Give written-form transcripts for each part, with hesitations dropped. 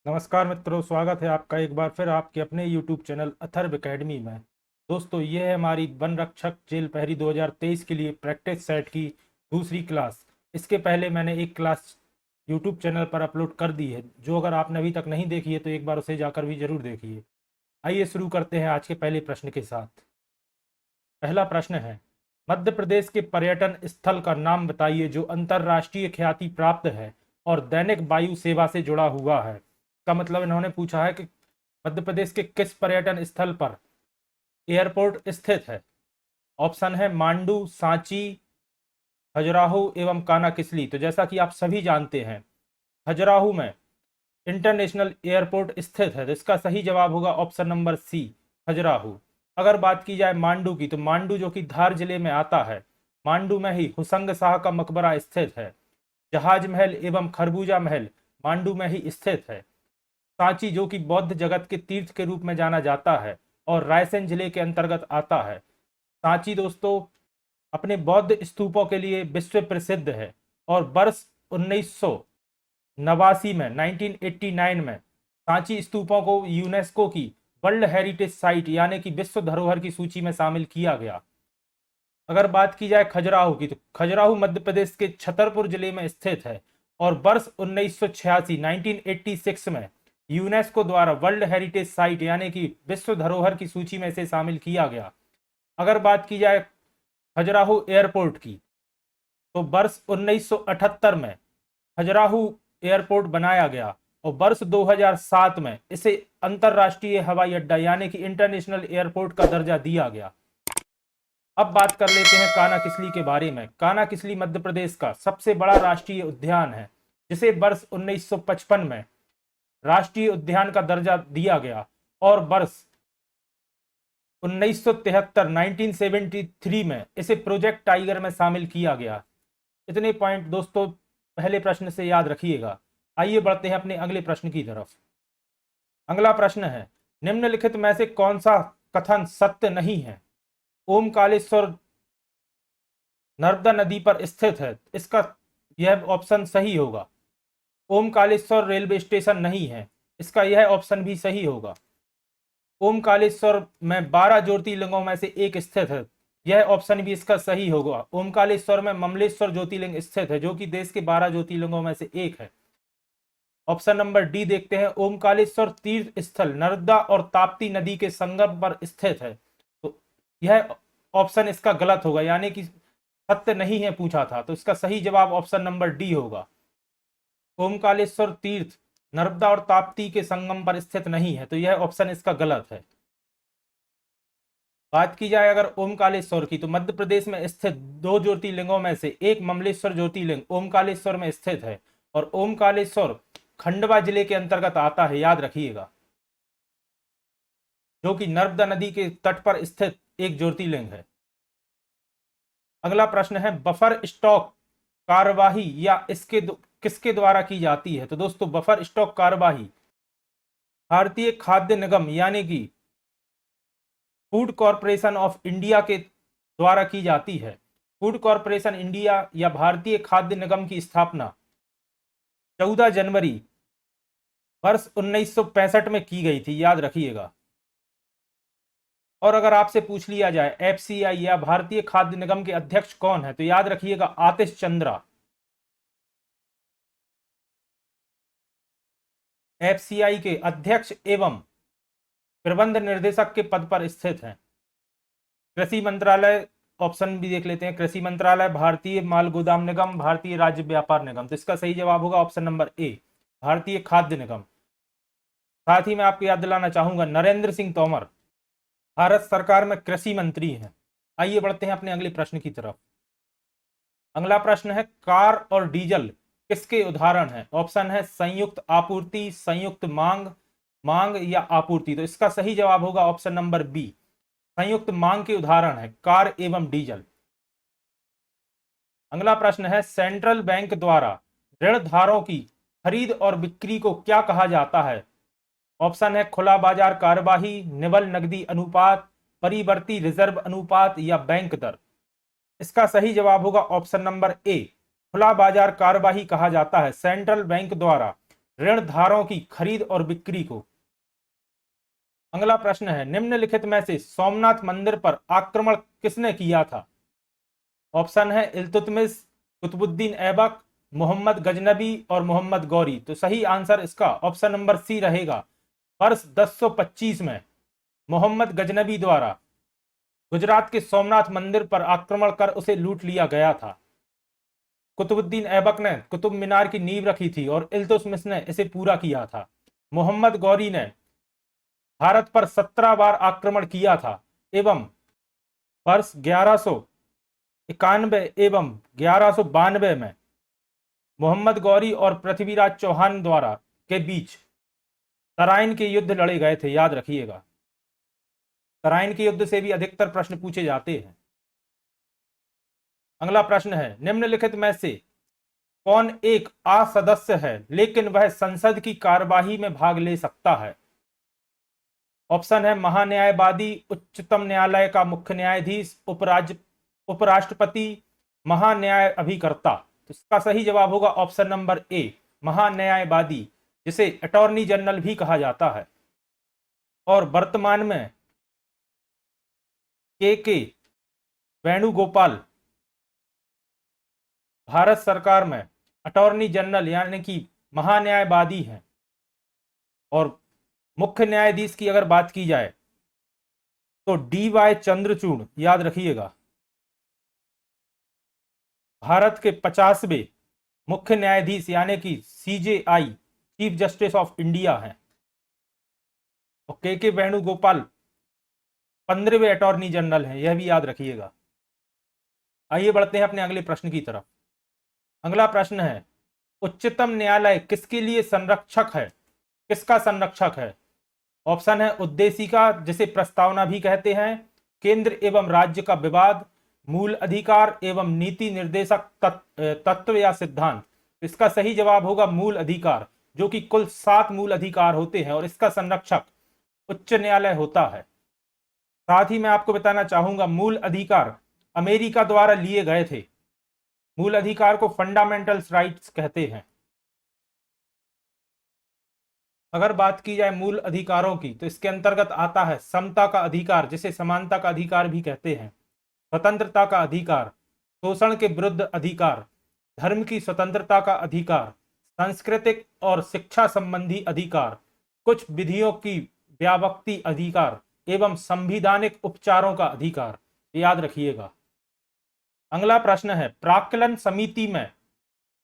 नमस्कार मित्रों, स्वागत है आपका एक बार फिर आपके अपने YouTube चैनल अथर्व एकेडमी में। दोस्तों, ये है हमारी वन रक्षक जेल प्रहरी 2023 के लिए प्रैक्टिस सेट की दूसरी क्लास। इसके पहले मैंने एक क्लास YouTube चैनल पर अपलोड कर दी है, जो अगर आपने अभी तक नहीं देखी है तो एक बार उसे जाकर भी जरूर देखिए। आइए शुरू करते हैं आज के पहले प्रश्न के साथ। पहला प्रश्न है, मध्य प्रदेश के पर्यटन स्थल का नाम बताइए जो अंतर्राष्ट्रीय ख्याति प्राप्त है और दैनिक वायु सेवा से जुड़ा हुआ है। का मतलब इन्होंने पूछा है कि मध्य प्रदेश के किस पर्यटन स्थल पर एयरपोर्ट स्थित है। ऑप्शन है मांडू, सांची, खजुराहो एवं कानाकिसली। तो जैसा कि आप सभी जानते हैं, खजुराहो में इंटरनेशनल एयरपोर्ट स्थित है, तो इसका सही जवाब होगा ऑप्शन नंबर सी, खजुराहो। अगर बात की जाए मांडू की, तो मांडू जो कि धार जिले में आता है, मांडू में ही हुसंग शाह का मकबरा स्थित है। जहाज महल एवं खरबूजा महल मांडू में ही स्थित है। सांची जो कि बौद्ध जगत के तीर्थ के रूप में जाना जाता है और रायसेन जिले के अंतर्गत आता है। सांची दोस्तों अपने बौद्ध स्तूपों के लिए विश्व प्रसिद्ध है और वर्ष 1989 में 1989 में सांची स्तूपों को यूनेस्को की वर्ल्ड हेरिटेज साइट यानी कि विश्व धरोहर की सूची में शामिल किया गया। अगर बात की जाए खजुराहो की, तो खजुराहो मध्य प्रदेश के छतरपुर जिले में स्थित है और वर्ष 1986 1986 में यूनेस्को द्वारा वर्ल्ड हेरिटेज साइट यानी कि विश्व धरोहर की सूची में इसे शामिल किया गया। अगर बात की जाए खजुराहो एयरपोर्ट की, तो वर्ष 1978 में खजुराहो एयरपोर्ट बनाया गया और वर्ष 2007 में इसे अंतरराष्ट्रीय हवाई अड्डा यानी कि इंटरनेशनल एयरपोर्ट का दर्जा दिया गया। अब बात कर लेते हैं कानाकिसली के बारे में। कानाकिसली मध्य प्रदेश का सबसे बड़ा राष्ट्रीय उद्यान है, जिसे वर्ष 1955 में राष्ट्रीय उद्यान का दर्जा दिया गया और वर्ष 1973 1973 में इसे प्रोजेक्ट टाइगर में शामिल किया गया। इतने पॉइंट दोस्तों पहले प्रश्न से याद रखिएगा। आइए बढ़ते हैं अपने अगले प्रश्न की तरफ। अगला प्रश्न है, निम्नलिखित में से कौन सा कथन सत्य नहीं है। ओमकालेश्वर नर्मदा नदी पर स्थित है, इसका यह ऑप्शन सही होगा। ओमकालेश्वर रेलवे स्टेशन नहीं है, इसका यह ऑप्शन भी सही होगा। ओमकालेश्वर में 12 ज्योतिर्लिंगों में से एक स्थित है, यह ऑप्शन भी इसका सही होगा। ओमकालेश्वर में ममलेश्वर ज्योतिर्लिंग स्थित है, जो कि देश के 12 ज्योतिर्लिंगों में से एक है। ऑप्शन नंबर डी देखते हैं, ओमकालेश्वर तीर्थ स्थल नर्मदा और ताप्ती नदी के संगम पर स्थित है, तो यह ऑप्शन इसका गलत होगा, यानी कि सत्य नहीं है पूछा था, तो इसका सही जवाब ऑप्शन नंबर डी होगा। ओमकालेश्वर तीर्थ नर्मदा और ताप्ती के संगम पर स्थित नहीं है, तो यह ऑप्शन इसका गलत है। बात की जाए अगर ओमकालेश्वर की, तो मध्य प्रदेश में स्थित 2 ज्योतिर्लिंगों में से एक ममलेश्वर ज्योतिर्लिंग ओमकालेश्वर में स्थित है और ओमकालेश्वर खंडवा जिले के अंतर्गत आता है, याद रखिएगा, जो कि नर्मदा नदी के तट पर स्थित एक ज्योतिर्लिंग है। अगला प्रश्न है, बफर स्टॉक कार्यवाही या इसके किसके द्वारा की जाती है। तो दोस्तों बफर स्टॉक कार्यवाही भारतीय खाद्य निगम यानी कि फूड कॉरपोरेशन ऑफ इंडिया के द्वारा की जाती है। फूड कॉरपोरेशन इंडिया या भारतीय खाद्य निगम की स्थापना 14 जनवरी वर्ष 1965 में की गई थी, याद रखिएगा। और अगर आपसे पूछ लिया जाए एफसीआई या भारतीय खाद्य निगम के अध्यक्ष कौन है, तो याद रखिएगा आतिश चंद्रा एफसीआई के अध्यक्ष एवं प्रबंध निर्देशक के पद पर स्थित हैं। कृषि मंत्रालय ऑप्शन भी देख लेते हैं, कृषि मंत्रालय, भारतीय माल गोदाम निगम, भारतीय राज्य व्यापार निगम। तो इसका सही जवाब होगा ऑप्शन नंबर ए, भारतीय खाद्य निगम। साथ ही मैं आपको याद दिलाना चाहूंगा नरेंद्र सिंह तोमर भारत सरकार में कृषि मंत्री हैं। आइए बढ़ते हैं अपने अगले प्रश्न की तरफ। अगला प्रश्न है, कार और डीजल किसके उदाहरण है। ऑप्शन है संयुक्त आपूर्ति, संयुक्त मांग, मांग या आपूर्ति। तो इसका सही जवाब होगा ऑप्शन नंबर बी, संयुक्त मांग के उदाहरण है कार एवं डीजल। अगला प्रश्न है, सेंट्रल बैंक द्वारा ऋणधारकों की खरीद और बिक्री को क्या कहा जाता है। ऑप्शन है खुला बाजार कार्यवाही, निवल नकदी अनुपात, परिवर्ती रिजर्व अनुपात या बैंक दर। इसका सही जवाब होगा ऑप्शन नंबर ए, खुला बाजार कार्यवाही कहा जाता है सेंट्रल बैंक द्वारा ऋणधारकों की खरीद और बिक्री को। अगला प्रश्न है, निम्नलिखित में से सोमनाथ मंदिर पर आक्रमण किसने किया था? ऑप्शन है इल्तुतमिश, कुतुबुद्दीन ऐबक, मोहम्मद गजनबी और मोहम्मद गौरी। तो सही आंसर इसका ऑप्शन नंबर सी रहेगा। वर्ष 1025 में मोहम्मद गजनबी द्वारा गुजरात के सोमनाथ मंदिर पर आक्रमण कर उसे लूट लिया गया था। कुतुबुद्दीन ऐबक ने कुतुब मीनार की नींव रखी थी और इल्तुतमिश ने इसे पूरा किया था। मोहम्मद गौरी ने भारत पर 17 बार आक्रमण किया था एवं वर्ष 1191 एवं 1192 में मोहम्मद गौरी और पृथ्वीराज चौहान द्वारा के बीच तराइन के युद्ध लड़े गए थे, याद रखिएगा। तराइन के युद्ध से भी अधिकतर प्रश्न पूछे जाते हैं। अगला प्रश्न है, निम्नलिखित में से कौन एक असदस्य है लेकिन वह संसद की कार्यवाही में भाग ले सकता है? ऑप्शन है महान्यायवादी, उच्चतम न्यायालय का मुख्य न्यायाधीश, उपराष्ट्रपति, महान्याय अभिकर्ता। तो इसका सही जवाब होगा ऑप्शन नंबर ए, महान्यायवादी, जिसे अटॉर्नी जनरल भी कहा जाता है। और वर्तमान में के वेणुगोपाल भारत सरकार में अटॉर्नी जनरल यानी कि महान्यायवादी हैं। और मुख्य न्यायाधीश की अगर बात की जाए तो डी.वाई. चंद्रचूड़, याद रखिएगा, भारत के 50वें मुख्य न्यायाधीश यानी कि CJI, chief justice of India हैं। और के वेणुगोपाल 15वें अटॉर्नी जनरल हैं, यह भी याद रखिएगा। आइए बढ़ते हैं अपने अगले प्रश्न की तरफ। अगला प्रश्न है, उच्चतम न्यायालय किसके लिए संरक्षक है? किसका संरक्षक है? ऑप्शन है उद्देशिका, जिसे प्रस्तावना भी कहते हैं, केंद्र एवं राज्य का विवाद, मूल अधिकार एवं नीति निर्देशक तत्व या सिद्धांत। इसका सही जवाब होगा मूल अधिकार, जो कि कुल 7 मूल अधिकार होते हैं और इसका संरक्षक उच्च न्यायालय होता है। साथ ही मैं आपको बताना चाहूंगा, मूल अधिकार अमेरिका द्वारा लिए गए थे। मूल अधिकार को फंडामेंटल राइट्स कहते हैं। अगर बात की जाए मूल अधिकारों की तो इसके अंतर्गत आता है समता का अधिकार, जिसे समानता का अधिकार भी कहते हैं, स्वतंत्रता का अधिकार, शोषण के विरुद्ध अधिकार, धर्म की स्वतंत्रता का अधिकार, सांस्कृतिक और शिक्षा संबंधी अधिकार, कुछ विधियों की व्यापकता अधिकार एवं संवैधानिक उपचारों का अधिकार। याद रखिएगा। अगला प्रश्न है, प्राक्कलन समिति में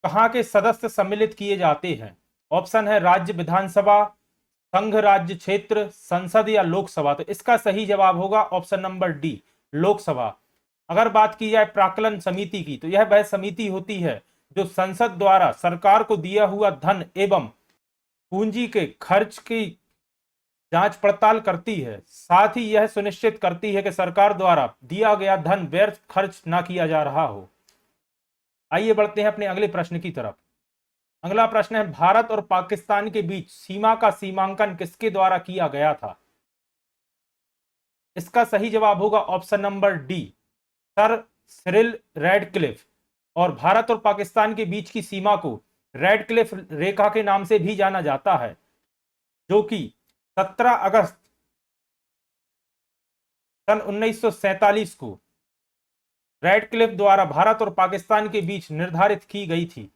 कहां के सदस्य सम्मिलित किए जाते हैं? ऑप्शन है राज्य विधानसभा, संघ राज्य क्षेत्र, संसद या लोकसभा। तो इसका सही जवाब होगा ऑप्शन नंबर डी, लोकसभा। अगर बात की जाए प्राक्कलन समिति की तो यह वह समिति होती है जो संसद द्वारा सरकार को दिया हुआ धन एवं पूंजी के खर्च की जांच पड़ताल करती है। साथ ही यह सुनिश्चित करती है कि सरकार द्वारा दिया गया धन व्यर्थ खर्च ना किया जा रहा हो। आइए बढ़ते हैं अपने अगले प्रश्न की तरफ। अगला प्रश्न है, भारत और पाकिस्तान के बीच सीमा का सीमांकन किसके द्वारा किया गया था? इसका सही जवाब होगा option number D, sir Cyril Radcliffe. और भारत और पाकिस्तान के बीच की सीमा को रैडक्लिफ रेखा के नाम से भी जाना जाता है, जो कि 17 अगस्त सन 1947 को रैडक्लिफ द्वारा भारत और पाकिस्तान के बीच निर्धारित की गई थी।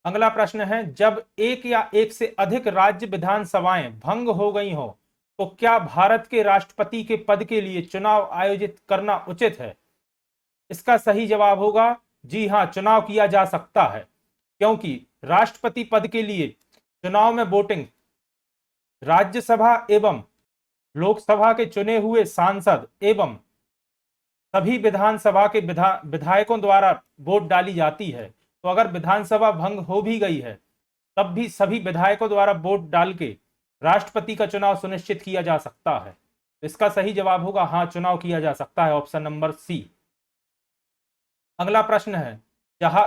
अगला प्रश्न है, जब एक या एक से अधिक राज्य विधानसभाएं भंग हो गई हो तो क्या भारत के राष्ट्रपति के पद के लिए चुनाव आयोजित करना उचित है? इसका सही जवाब होगा जी हां, चुनाव किया जा सकता है, क्योंकि राष्ट्रपति पद के लिए चुनाव में वोटिंग राज्यसभा एवं लोकसभा के चुने हुए सांसद एवं सभी विधानसभा के विधायकों द्वारा वोट डाली जाती है। तो अगर विधानसभा भंग हो भी गई है तब भी सभी विधायकों द्वारा वोट डाल के राष्ट्रपति का चुनाव सुनिश्चित किया जा सकता है। इसका सही जवाब होगा हाँ, चुनाव किया जा सकता है, ऑप्शन नंबर सी। अगला प्रश्न है,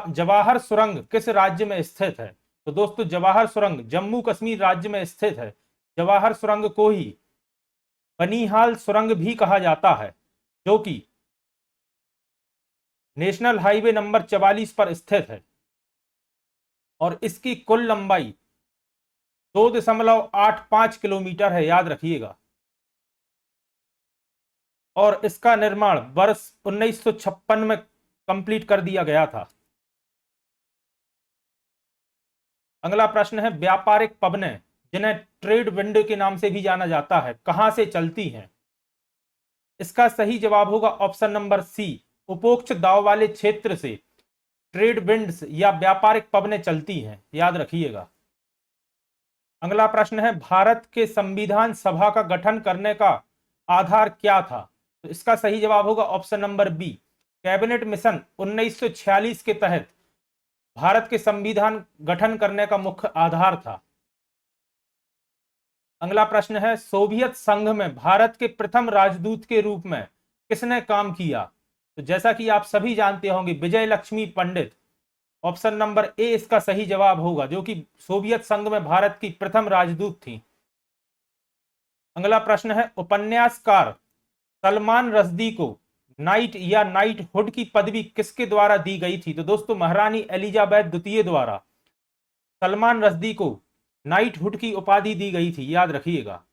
जवाहर सुरंग किस राज्य में स्थित है? तो दोस्तों, जवाहर सुरंग जम्मू कश्मीर राज्य में स्थित है। जवाहर सुरंग को ही बनिहाल सुरंग भी कहा जाता है, जो कि नेशनल हाईवे नंबर 44 पर स्थित है। और इसकी कुल लंबाई 2.85 किलोमीटर है, याद रखिएगा। और इसका निर्माण वर्ष 1956 में कंप्लीट कर दिया गया था। अगला प्रश्न है, व्यापारिक पवनें जिन्हें ट्रेड विंड के नाम से भी जाना जाता है, कहां से चलती हैं? इसका सही जवाब होगा ऑप्शन नंबर सी, उपोक्त दाव वाले क्षेत्र से ट्रेड विंड्स या व्यापारिक पवनें चलती हैं, याद रखिएगा। अगला प्रश्न है, भारत के संविधान सभा का गठन करने का आधार क्या था? तो इसका सही जवाब होगा option number B, cabinet mission 1946 के तहत भारत के संविधान गठन करने का मुख्य आधार था। अगला प्रश्न है, सोवियत संघ में भारत के प्रथम राजदूत के रूप में किसने काम किया? तो जैसा कि आप सभी जानते होंगे, विजय लक्ष्मी पंडित। ऑप्शन नंबर ए इसका सही जवाब होगा, जो कि सोवियत संघ में भारत की प्रथम राजदूत थी। अगला प्रश्न है, उपन्यासकार सलमान रश्दी को नाइट या नाइटहुड की पदवी किसके द्वारा दी गई थी? तो दोस्तों, महारानी एलिजाबेथ द्वितीय द्वारा सलमान रश्दी को नाइटहुड की उपाधि दी गई थी, याद रखिएगा।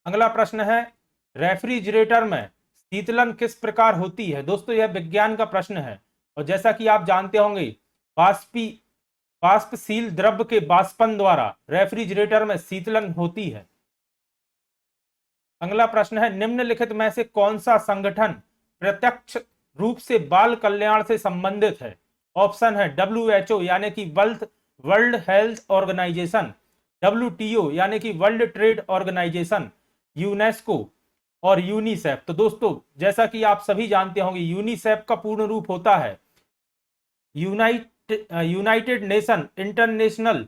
अगला प्रश्न है, रेफ्रिजरेटर में शीतलन किस प्रकार होती है? दोस्तों, यह विज्ञान का प्रश्न है और जैसा कि आप जानते होंगे, वाष्पशील द्रव्य के वाष्पन द्वारा रेफ्रिजरेटर में शीतलन होती है। अगला प्रश्न है, निम्नलिखित में से कौन सा संगठन प्रत्यक्ष रूप से बाल कल्याण से संबंधित है? ऑप्शन है WHO यानी कि वर्ल्ड हेल्थ ऑर्गेनाइजेशन, WTO यानी कि वर्ल्ड ट्रेड ऑर्गेनाइजेशन, यूनेस्को और यूनिसेफ। तो दोस्तों, जैसा कि आप सभी जानते होंगे, यूनिसेफ का पूर्ण रूप होता है United nation international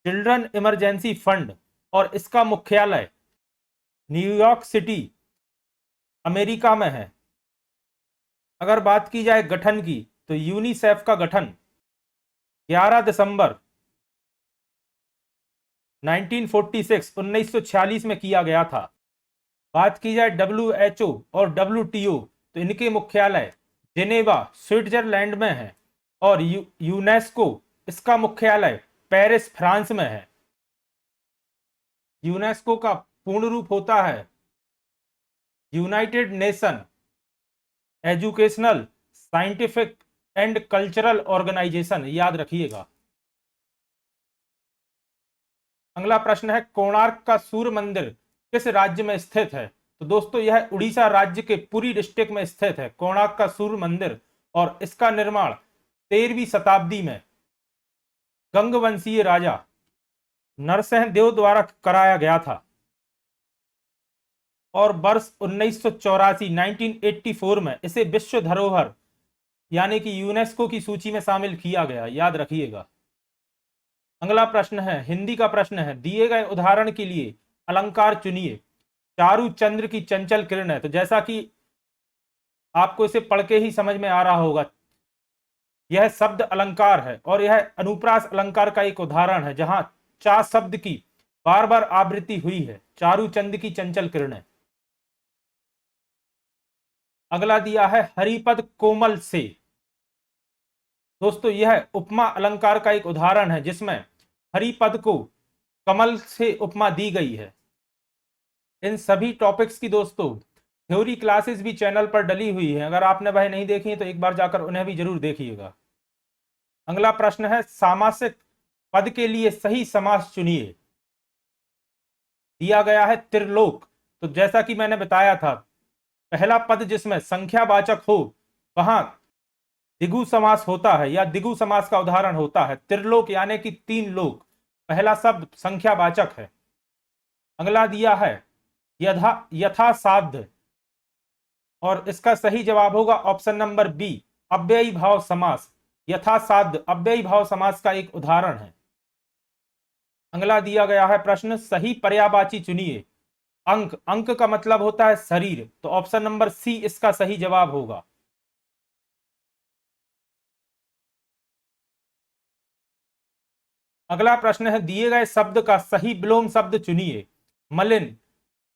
children emergency fund, और इसका मुख्यालय न्यूयॉर्क सिटी अमेरिका में है। अगर बात की जाए गठन की, तो यूनिसेफ का गठन 11 दिसंबर 1946 में किया गया था। बात की जाए WHO और WTO, तो इनके मुख्यालय जेनेवा स्विट्जरलैंड में है, और यूनेस्को, इसका मुख्यालय पेरिस फ्रांस में है। यूनेस्को का पूर्ण रूप होता है United Nation Educational Scientific and Cultural Organisation, याद रखिएगा। अगला प्रश्न है, कोणार्क का सूर्य मंदिर किस राज्य में स्थित है? तो दोस्तों, यह उड़ीसा राज्य के पुरी डिस्ट्रिक्ट में स्थित है, कोणार्क का सूर्य मंदिर, और इसका निर्माण 13वीं शताब्दी में गंगवंशीय राजा नरसिंह देव द्वारा कराया गया था, और वर्ष 1984 में इसे विश्व धरोहर यानी कि यूनेस्को की सूची में शामिल किया गया, याद रखिएगा। अगला प्रश्न है, हिंदी का प्रश्न है, दिए गए उदाहरण के लिए अलंकार चुनिए। चारु चंद्र की चंचल किरण है, तो जैसा कि आपको इसे पढ़ के ही समझ में आ रहा होगा, यह शब्द अलंकार है और यह अनुप्रास अलंकार का एक उदाहरण है, जहां चा शब्द की बार बार आवृत्ति हुई है। चारु चंद्र की चंचल किरणें। अगला दिया है, हरिपद कोमल से। दोस्तों, यह उपमा अलंकार का एक उदाहरण है, जिसमें हरिपद को कमल से उपमा दी गई है। इन सभी टॉपिक्स की दोस्तों थ्योरी क्लासेस भी चैनल पर डली हुई है, अगर आपने वह नहीं देखी है तो एक बार जाकर उन्हें भी जरूर देखिएगा। अगला प्रश्न है, सामासिक पद के लिए सही समास चुनिए। दिया गया है त्रिलोक, तो जैसा कि मैंने बताया था, पहला पद जिसमें संख्यावाचक हो वहां द्विगु समास होता है या द्विगु समास का उदाहरण होता है। त्रिलोक यानी कि 3 लोक, पहला शब्द संख्यावाचक है। अगला दिया है यथासाध्य, और इसका सही जवाब होगा ऑप्शन नंबर बी, अव्ययी भाव समास। यथासाध्य अव्ययी भाव समास का एक उदाहरण है। अगला दिया गया है प्रश्न, सही पर्यायवाची चुनिए। अंक, अंक का मतलब होता है शरीर, तो ऑप्शन नंबर सी इसका सही जवाब होगा। अगला प्रश्न है, दिए गए शब्द का सही विलोम शब्द चुनिए। मलिन,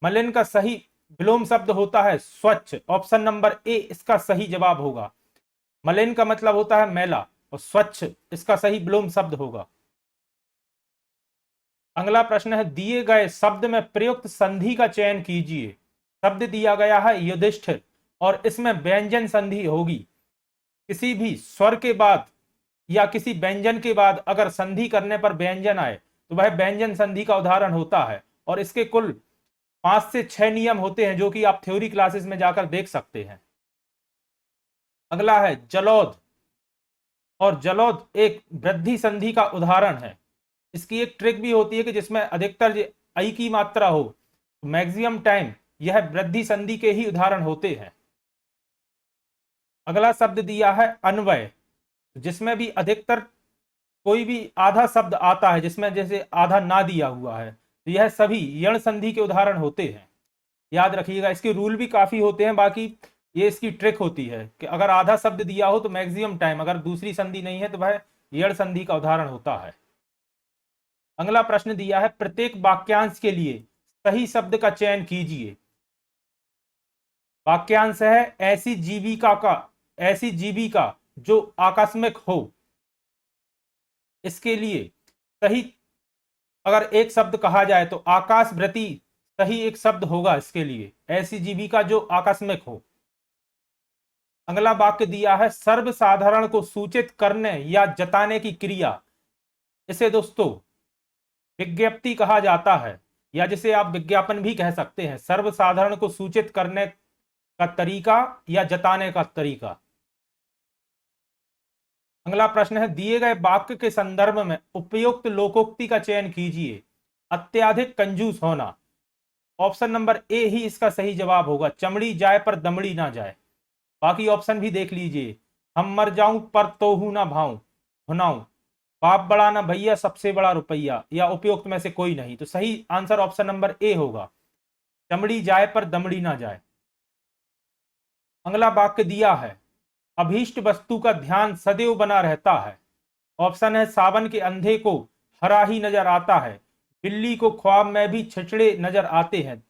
मलिन का सही विलोम शब्द होता है स्वच्छ, ऑप्शन नंबर ए इसका सही जवाब होगा। मलिन का मतलब होता है मैला और स्वच्छ इसका सही विलोम शब्द होगा। अगला प्रश्न है, दिए गए शब्द में प्रयुक्त संधि का चयन कीजिए। शब्द दिया गया है युधिष्ठिर और इसमें व्यंजन संधि होगी। किसी भी स्वर के बाद या किसी व्यंजन के बाद अगर संधि करने पर व्यंजन आए तो वह व्यंजन संधि का उदाहरण होता है। और इसके कुल 5 से 6 नियम होते हैं जो कि आप थ्योरी क्लासेस में जाकर देख सकते हैं। अगला है जलोद, और जलोद एक वृद्धि संधि का उदाहरण है। इसकी एक ट्रिक भी होती है कि जिसमें अधिकतर आई की मात्रा हो, मैक्सिमम टाइम यह वृद्धि संधि के ही उदाहरण होते हैं। अगला शब्द दिया है अन्वय, जिसमें भी अधिकतर कोई भी आधा शब्द आता है जिसमें जैसे आधा ना दिया हुआ है, तो यह सभी यण संधि के उदाहरण होते हैं। याद रखिएगा, इसके रूल भी काफी होते हैं, बाकी ये इसकी ट्रिक होती है कि अगर आधा शब्द दिया हो तो मैक्सिमम टाइम, अगर दूसरी संधि नहीं है तो वह यण संधि का उदाहरण होता है। अगला प्रश्न दिया है, प्रत्येक वाक्यांश के लिए सही शब्द का चयन कीजिए। वाक्यांश है ऐसी जीविका जो आकस्मिक हो। इसके लिए सही अगर एक शब्द कहा जाए तो आकाशवृति सही एक शब्द होगा इसके लिए, ऐसी जीविका जो आकस्मिक हो। अगला वाक्य दिया है, सर्वसाधारण को सूचित करने या जताने की क्रिया, इसे दोस्तों विज्ञप्ति कहा जाता है, या जिसे आप विज्ञापन भी कह सकते हैं। सर्वसाधारण को सूचित करने का तरीका या जताने का तरीका। अगला प्रश्न है, दिए गए वाक्य के संदर्भ में उपयुक्त लोकोक्ति का चयन कीजिए। अत्याधिक कंजूस होना, ऑप्शन नंबर ए ही इसका सही जवाब होगा। चमड़ी जाए पर दमड़ी ना जाए। बाकी ऑप्शन भी देख लीजिए। हम मर जाऊं पर तोहू ना भाऊं हुनाऊं, बाप बड़ा ना भैया सबसे बड़ा रुपया, या उपयुक्त में से कोई नहीं। तो सही आंसर ऑप्शन नंबर ए होगा, चमड़ी जाए पर दमड़ी ना जाए। अगला वाक्य दिया है, अभीष्ट वस्तु का ध्यान सदैव बना रहता है। ऑप्शन है, सावन के अंधे को हरा ही नजर आता है, बिल्ली को ख्वाब में भी छिछड़े नजर आते हैं।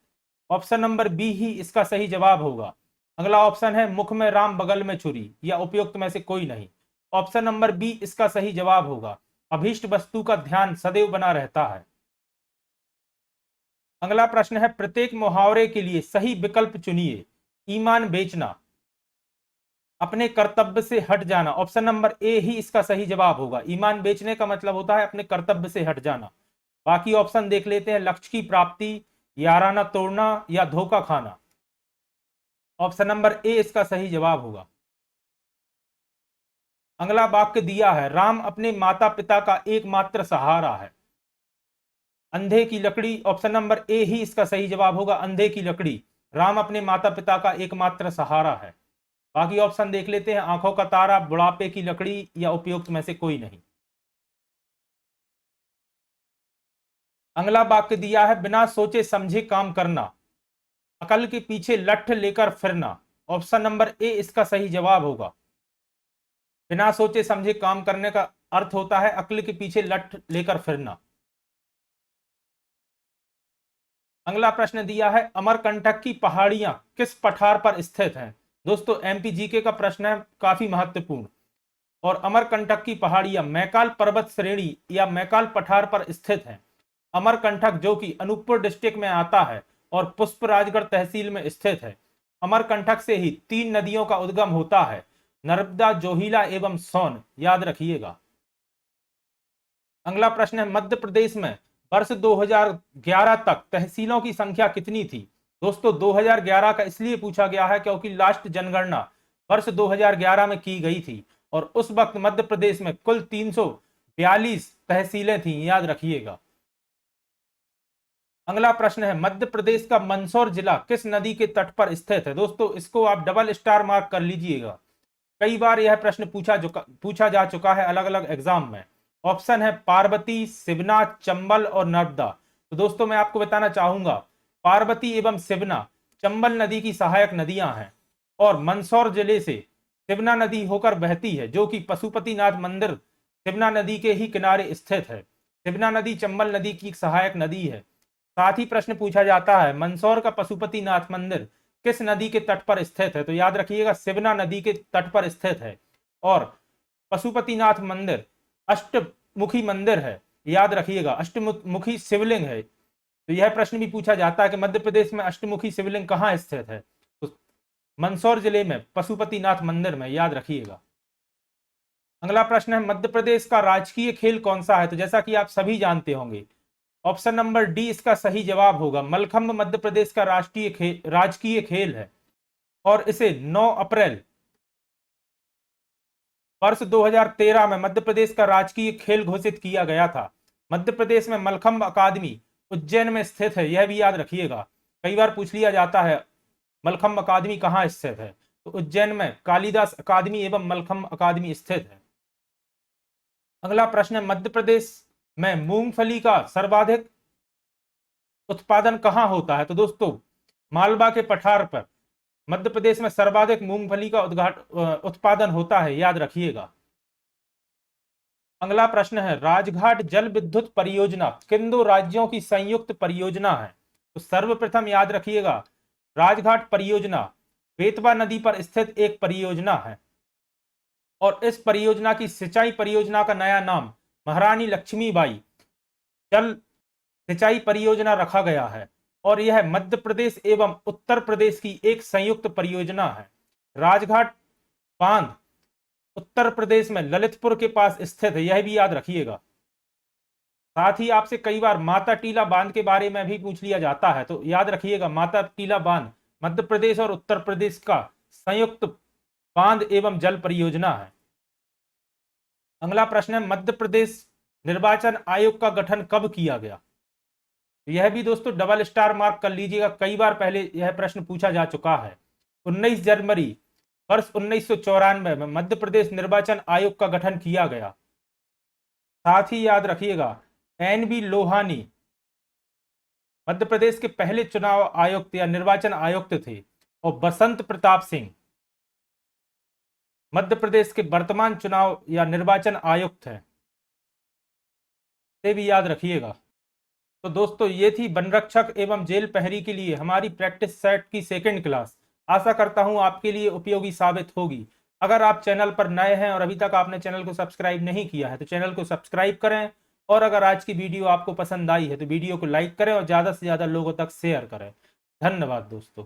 ऑप्शन नंबर बी ही इसका सही जवाब होगा। अगला ऑप्शन है, मुख में राम बगल में छुरी, या उपयुक्त में से कोई नहीं। ऑप्शन नंबर बी इसका सही जवाब होगा, अभीष्ट वस्तु का ध्यान सदैव बना रहता है। अगला प्रश्न है, प्रत्येक मुहावरे के लिए सही विकल्प चुनिए। ईमान बेचना, अपने कर्तव्य से हट जाना, ऑप्शन नंबर ए ही इसका सही जवाब होगा। ईमान बेचने का मतलब होता है अपने कर्तव्य से हट जाना। बाकी ऑप्शन देख लेते हैं, लक्ष्य की प्राप्ति, याराना तोड़ना, या धोखा खाना। ऑप्शन नंबर ए इसका सही जवाब होगा। अगला वाक्य दिया है, राम अपने माता पिता का एकमात्र सहारा है। अंधे की लकड़ी, ऑप्शन नंबर ए ही इसका सही जवाब होगा। अंधे की लकड़ी, राम अपने माता पिता का एकमात्र सहारा है। बाकी ऑप्शन देख लेते हैं, आंखों का तारा, बुढ़ापे की लकड़ी, या उपयुक्त में से कोई नहीं। अगला वाक्य दिया है, बिना सोचे समझे काम करना, अकल के पीछे लठ लेकर फिरना। ऑप्शन नंबर ए इसका सही जवाब होगा। बिना सोचे समझे काम करने का अर्थ होता है अकल के पीछे लठ लेकर फिरना। अगला प्रश्न दिया है, अमरकंटक की पहाड़ियां किस पठार पर स्थित हैं। दोस्तों एमपी जीके का प्रश्न है, काफी महत्वपूर्ण। और अमरकंटक की पहाड़ियां मैकाल पर्वत श्रेणी या मैकाल पठार पर स्थित हैं। अमरकंटक जो कि अनूपपुर डिस्ट्रिक्ट में आता है और पुष्पराजगढ़ तहसील में स्थित है। अमरकंटक से ही 3 नदियों का उद्गम होता है, नर्मदा, जोहिला एवं सोन, याद रखिएगा। अगला प्रश्न है, मध्य प्रदेश में वर्ष 2011 तक तहसीलों की संख्या कितनी थी। दोस्तों 2011 का इसलिए पूछा गया है क्योंकि लास्ट जनगणना वर्ष 2011 में की गई थी और उस वक्त मध्य प्रदेश में कुल 342 तहसीलें थी, याद रखिएगा। अगला प्रश्न है, मध्य प्रदेश का मंदसौर जिला किस नदी के तट पर स्थित है। दोस्तों इसको आप डबल स्टार मार्क कर लीजिएगा, कई बार यह प्रश्न पूछा जा चुका है अलग अलग एग्जाम में। ऑप्शन है, पार्वती, सिवना, चंबल और नर्मदा। तो दोस्तों मैं आपको बताना चाहूंगा, पार्वती एवं सिवना चंबल नदी की सहायक नदियां हैं और मंदसौर जिले से सिवना नदी होकर बहती है, जो कि पशुपतिनाथ मंदिर सिवना नदी के ही किनारे स्थित है। सिवना नदी चंबल नदी की सहायक नदी है। साथ ही प्रश्न पूछा जाता है, मंदसौर का पशुपतिनाथ मंदिर किस नदी के तट पर स्थित है। तो याद रखिएगा, सिवना नदी के तट पर स्थित है। और पशुपतिनाथ मंदिर अष्टमुखी मंदिर है, याद रखिएगा अष्टमुखी शिवलिंग है। तो यह प्रश्न भी पूछा जाता है कि मध्य प्रदेश में अष्टमुखी शिवलिंग कहाँ स्थित है, तो मंदसौर जिले में पशुपतिनाथ मंदिर में, याद रखिएगा। अगला प्रश्न है मध्य प्रदेश का राजकीय खेल कौन सा है, तो जैसा कि आप सभी जानते होंगे ऑप्शन नंबर डी इसका सही जवाब होगा। मलखंभ मध्य प्रदेश का राजकीय खेल है और इसे 9 अप्रैल वर्ष 2013 में मध्य प्रदेश का राजकीय खेल घोषित किया गया था। मध्य प्रदेश में मलखंभ अकादमी उज्जैन में स्थित है, यह भी याद रखिएगा। कई बार पूछ लिया जाता है मलखंभ अकादमी कहाँ स्थित है, तो उज्जैन में कालिदास अकादमी एवं मलखंभ अकादमी स्थित है। अगला प्रश्न है मध्य प्रदेश में मूंगफली का सर्वाधिक उत्पादन कहाँ होता है, तो दोस्तों मालवा के पठार पर मध्य प्रदेश में सर्वाधिक मूंगफली का उत्पादन होता है, याद रखिएगा। अगला प्रश्न है राजघाट जल विद्युत परियोजना किन दो राज्यों की संयुक्त परियोजना है, तो सर्वप्रथम याद रखिएगा राजघाट परियोजना बेतवा नदी पर स्थित एक परियोजना है और इस परियोजना की सिंचाई परियोजना का नया नाम महारानी लक्ष्मीबाई जल सिंचाई परियोजना रखा गया है और यह मध्य प्रदेश एवं उत्तर प्रदेश की एक संयुक्त परियोजना है। राजघाट बांध उत्तर प्रदेश में ललितपुर के पास स्थित है, यह भी याद रखिएगा। साथ ही आपसे कई बार माता टीला बांध के बारे में भी पूछ लिया जाता है, तो याद रखिएगा माता टीला बांध मध्य प्रदेश और उत्तर प्रदेश का संयुक्त बांध एवं जल परियोजना है। अगला प्रश्न है मध्य प्रदेश निर्वाचन आयोग का गठन कब किया गया, यह भी दोस्तों डबल स्टार मार्क कर लीजिएगा, कई बार पहले यह प्रश्न पूछा जा चुका है। 19 जनवरी वर्ष 1994 में मध्य प्रदेश निर्वाचन आयोग का गठन किया गया। साथ ही याद रखिएगा एन.बी. लोहानी मध्य प्रदेश के पहले चुनाव आयुक्त या निर्वाचन आयुक्त थे और बसंत प्रताप सिंह मध्य प्रदेश के वर्तमान चुनाव या निर्वाचन आयुक्त हैं, ये भी याद रखिएगा। तो दोस्तों ये थी वन रक्षक एवं जेल प्रहरी के लिए हमारी प्रैक्टिस सेट की सेकंड क्लास। आशा करता हूं आपके लिए उपयोगी साबित होगी। अगर आप चैनल पर नए हैं और अभी तक आपने चैनल को सब्सक्राइब नहीं किया है तो चैनल को सब्सक्राइब करें और अगर आज की वीडियो आपको पसंद आई है तो वीडियो को लाइक करें और ज़्यादा से ज़्यादा लोगों तक शेयर करें। धन्यवाद दोस्तों।